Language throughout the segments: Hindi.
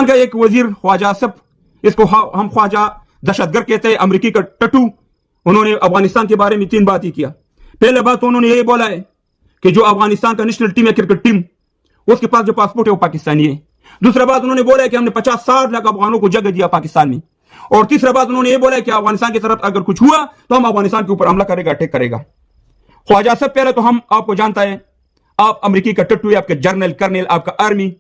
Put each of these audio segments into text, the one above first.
का एक वजीर ख्वाजा आसिफ, इसको हम ख्वाजा दहशतगर्द कहते हैं, अमेरिकी का टट्टू, उन्होंने अफगानिस्तान के बारे में 3 बात ही किया। पहले बात तो उन्होंने यही बोला है कि जो अफगानिस्तान का नेशनल टीम है, क्रिकेट टीम, उसके पास जो पासपोर्ट है वो पाकिस्तानी है। दूसरा बात उन्होंने बोला है कि हमने 50-60 लाख अफगानों को जगह दिया पाकिस्तान में। और तीसरा बात उन्होंने ये बोला है कि अफगानिस्तान की तरफ अगर कुछ हुआ तो हम अफगानिस्तान के ऊपर हमला करेगा, अटैक करेगा। ख्वाजा साहब, पहले तो हम आपको जानता है, आप अमेरिकी का टट्टू है, आपके जनरल कर्नल, आपका आर्मी,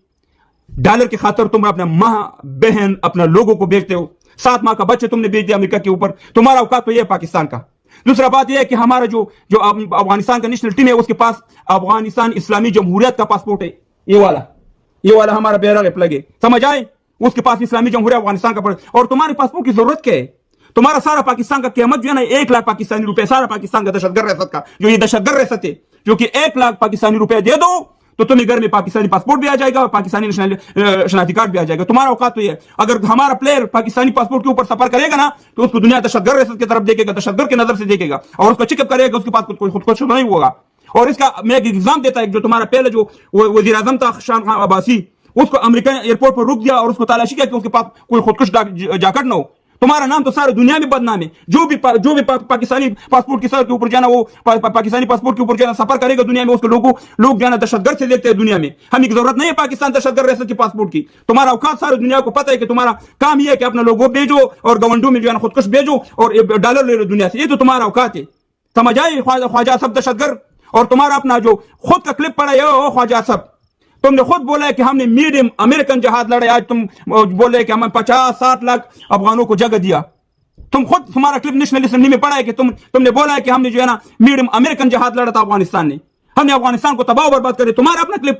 डॉलर की खातर तुम अपना माँ बहन अपना लोगों को बेचते हो। 7 माह का बच्चे तुमने बेच दिया अमेरिका के ऊपर, तुम्हारा औकात तो यह है पाकिस्तान का। दूसरा बात यह है कि हमारा जो अफगानिस्तान का नेशनल टीम है उसके पास अफगानिस्तान इस्लामी जमहूरियत का पासपोर्ट है, ये वाला हमारा बैरक प्लग है, समझ आए? उसके पास इस्लामी जमहूरियत अफगानिस्तान का, और तुम्हारे पासपोर्ट की जरूरत क्या है? तुम्हारा सारा पाकिस्तान का कीमत जो है ना 1 लाख पाकिस्तानी रुपए, सारा पाकिस्तान का दहशतगर्द रियासत का, जो ये दहशतगर्द रियासत है, जो कि 1 लाख पाकिस्तानी रुपए दे दो तो तुम्हें घर में पाकिस्तानी पासपोर्ट भी आ जाएगा और पाकिस्तानी शनाख्ती कार्ड भी आ जाएगा। तुम्हारा औकात तो ये है। अगर हमारा प्लेयर पाकिस्तानी पासपोर्ट के ऊपर सफर करेगा ना तो उसको दुनिया दहशतगर्द रियासत की तरफ देखेगा, दहशतगर्द की नजर से देखेगा और उसको चेकअप करेगा, उसके पास कोई खुदकुशी नहीं होगा। और इसका मैं एक एग्जाम देता है, जो तुम्हारा पहले जो वजीर आजम था शान खान अब्बासी, उसको अमेरिका एयरपोर्ट पर रुक दिया और उसको तलाशी किया कि उसके पास कोई खुदकुश जाकट ना हो। तुम्हारा नाम तो सारी दुनिया में बदनाम है। जो भी पाकिस्तानी पासपोर्ट के सर के ऊपर जाना, वो पाकिस्तानी पासपोर्ट के ऊपर जाना सफर करेगा दुनिया में, उसको लोग जाना दहशतगर्द से देखते हैं दुनिया में। हमें जरूरत नहीं है पाकिस्तान दहशतगर्द रियासत के पासपोर्ट की। तुम्हारा औकात सारी दुनिया को पता है कि तुम्हारा काम यह है कि अपना लोगों भेजो और गवर्नमेंट में जो है ना खुदकुश भेजो और डॉलर ले लो दुनिया से। ये तो तुम्हारा औकात है, समझ आए? ख्वाजा सब दहशतगर्द। और तुम्हारा अपना जो खुद का क्लिप पड़ा है ख्वाजा सब, तुमने खुद बोला है कि हमने मीडियम अमेरिकन जहाज लड़े। आज तुम बोल रहे कि हमने 50-60 लाख अफगानों को जगह दिया। तुम खुद, तुम्हारा क्लिप नेशनल असेंबली में पड़ा है कि तुमने बोला है कि हमने जो है ना मीडियम अमेरिकन जहाज लड़ा था अफगानिस्तान ने, हमने अफगानिस्तान को तबाह बर्बाद करे। तुम्हारा अपना क्लिप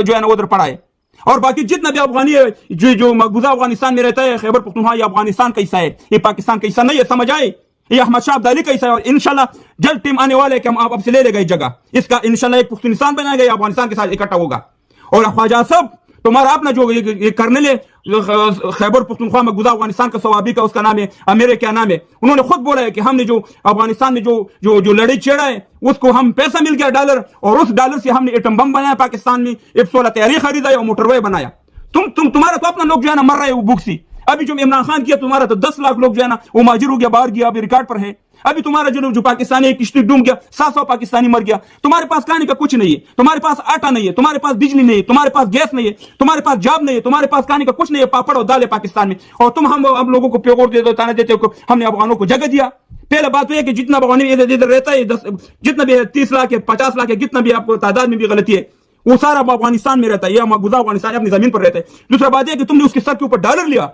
जो है ना उधर पड़ा है। और बाकी जितना भी अफगानी है जो मकबूजा अफगानिस्तान में रहता है, खैबर पख्तूनख्वा, ये अफगानिस्तान का हिस्सा है, ये पाकिस्तान का हिस्सा नहीं है, समझ आए? ये अहमद शाह अब्दाली का हिस्सा है। और इंशाल्लाह जल्द टीम आने वाले कि हम आप से ले लेगा इस जगह, इसका इंशाल्लाह एक पुख्तनिस्तान बनाएगा, अफगानिस्तान के साथ इकट्ठा होगा। और ख्वाजा साहब, तुम्हारा अपना जो ये कर्नल है खैबर पख्तूनख्वा मकबूजा अफगानिस्तान का सवाबी का, उसका नाम है अमेर, क्या नाम है, उन्होंने खुद बोला है कि हमने जो अफगानिस्तान में जो लड़ाई छेड़ा है उसको हम पैसा मिल गया डॉलर, और उस डॉलर से हमने एटम बम बनाया पाकिस्तान में, F-16 तैयारी खरीदा और मोटरवे बनाया। तुम्हारा तो अपना लोग जो है ना मर रहे हैं वो भूख सी। अभी जो इमरान खान किया, तुम्हारा तो 10 लाख लोग जो है ना वो माजिर हो गया, बाहर गया, अभी रिकॉर्ड पर है। अभी तुम्हारा जो पाकिस्तानी किश्ती डूब गया, 700 पाकिस्तानी मर गया। तुम्हारे पास खाने का कुछ नहीं है, तुम्हारे पास आटा नहीं है, तुम्हारे पास बिजली नहीं है, तुम्हारे पास गैस नहीं है, तुम्हारे पास जॉब नहीं है, तुम्हारे पास खाने का कुछ नहीं है, पापड़ और दाल है पाकिस्तान में। और तुम हम लोगों को प्योर दे दो, ताना देते हो हमने अफगानों को जगह दिया। पहले बात तो यह कि जितना अफगानी इधर रहता है, जितना भी 30 लाख है, 50 लाख है, जितना भी आपको तादाद में भी गलती है, वो सारा अफगानिस्तान में रहता है, या मकबूजा अफगानिस्तान अपनी जमीन पर रहता है। दूसरा बात यह कि तुमने उसके सर के ऊपर डॉलर लिया,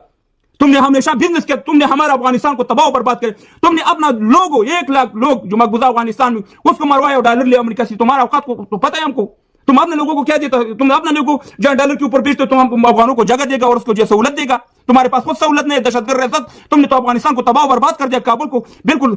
तुमने हमेशा बिजनेस किया, तुमने हमारा अफगानिस्तान को तबाह बर्बाद किया। तुमने अपना लोगों 1 लाख लोग जो मकबूजा अफगानिस्तान में, उसको मरवाया और डॉलर लिया अमेरिका से। तुम्हारा औकात को तो पता है हमको। तुम अपने लोगों को क्या देता, तुम अपने लोगों को जहां डॉलर के ऊपर बेचते, तुम अफगानों को जगह देगा और उसको जो सहूलत देगा। तुम्हारे पास कुछ सहूलत नहीं है, दहशतगर्द रियासत। तुमने तो अफगानिस्तान को तबाह बर्बाद कर दिया, काबुल को बिल्कुल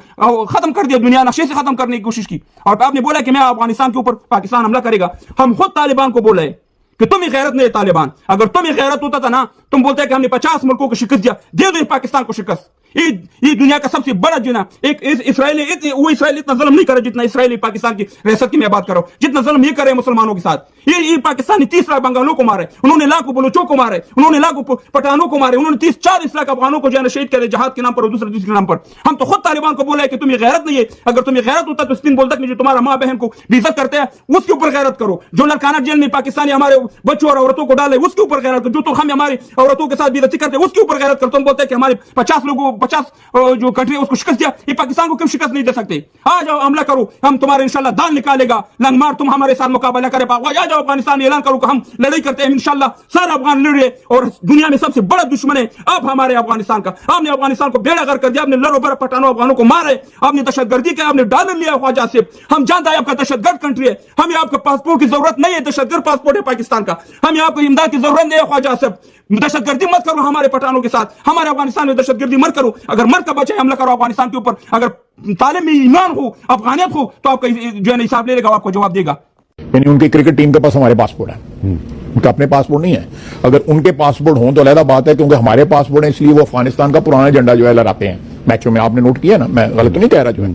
खत्म कर दिया, दुनिया नक्शे से खत्म करने की कोशिश की। और आपने बोला कि मैं अफगानिस्तान के ऊपर पाकिस्तान हमला करेगा। हम खुद तालिबान को बोला है कि तुम ही गैरत नहीं है तालिबान। अगर तुम ही गैरत होता था ना, तुम बोलते हैं कि हमने 50 मुल्कों को शिकस्त दिया, दे दो पाकिस्तान को शिकस्त। ये दुनिया का सबसे बड़ा जो ना एक इसराइली, वो इसराइल इतना जुल्म नहीं करे जितना इसराइली पाकिस्तान की रियासत की मैं बात कर रहा हूं, जितना जुल्म ये करे मुसलमानों के साथ। ये पाकिस्तानी 30 लाख बंगालों को मारे, उन्होंने लाखों बलोचों को मारे, उन्होंने लाखों पठानों को मारे, उन्होंने 30-40 लाख अफगानों को जो है शहीद करे जहाद के नाम पर और दूसरे नाम पर। हम तो खुद तालिबान को बोला है कि तुम्हें गैरत नहीं है। अगर तुम्हें गैरत होता तो स्पिन बोलता कि जो तुम्हारा माँ बहन को बेइज्जत करते हैं उसके ऊपर गैरत करो। जो लड़काना जेल में पाकिस्तानी हमारे बच्चों और औरतों को डाले उसके ऊपर गैरत करो। जो तो हम हमारी औरतों के साथ बेइज्जती करते हैं उसके ऊपर गैरत करो। तुम बोलते हैं कि हमारे 50 लोगों 50 जो कंट्री उसको शिकस्त दिया, ये पाकिस्तान को क्यों शिकस्त नहीं दे सकते? आ जाओ हमला करो, हम तुम्हारे इंशाल्लाह दाल निकालेगा। लंगमार तुम हमारे साथ मुकाबला करे, आ जाओ अफगानिस्तान में ऐलान करो कि हम लड़ाई करते हैं, इंशाल्लाह सारा अफगान लड़ रहे। और दुनिया में सबसे बड़ा दुश्मन है आप हमारे अफगानिस्तान का। आपने अफगानिस्तान को बेड़ागर कर दिया, आपने लड़ो बर पठानों अफगानों को मारे, आपने दहशतगर्दी किया, आपने डॉलर लिया ख्वाजा से। हम जानते हैं आपका दहशतगर्द कंट्री है, हमें आपका पासपोर्ट की जरूरत नहीं है, दहशतगर्द पासपोर्ट है पाकिस्तान का। हमें आपको इमदाद की जरूरत नहीं है ख्वाजा से। दहशतगर्दी मत करो हमारे पठानों के साथ, हमारे अफगानिस्तान में दहशतगर्दी मत करो। अगर मर का बचे हमला करो अफगानिस्तान के ऊपर, अगर तालिब में ईमान हो, अफगानियत हो, तो आपका जो है हिसाब ले लेगा, आपको जवाब देगा। यानी उनकी क्रिकेट टीम के पास हमारे पासपोर्ट है, उनका अपने पासपोर्ट नहीं है। अगर उनके पासपोर्ट हों तो अलग बात है, क्योंकि हमारे पासपोर्ट है इसलिए वो अफगानिस्तान का पुराना झंडा जो है लहराते हैं मैचों में। आपने नोट किया ना, मैं गलत तो नहीं कह रहा जो है।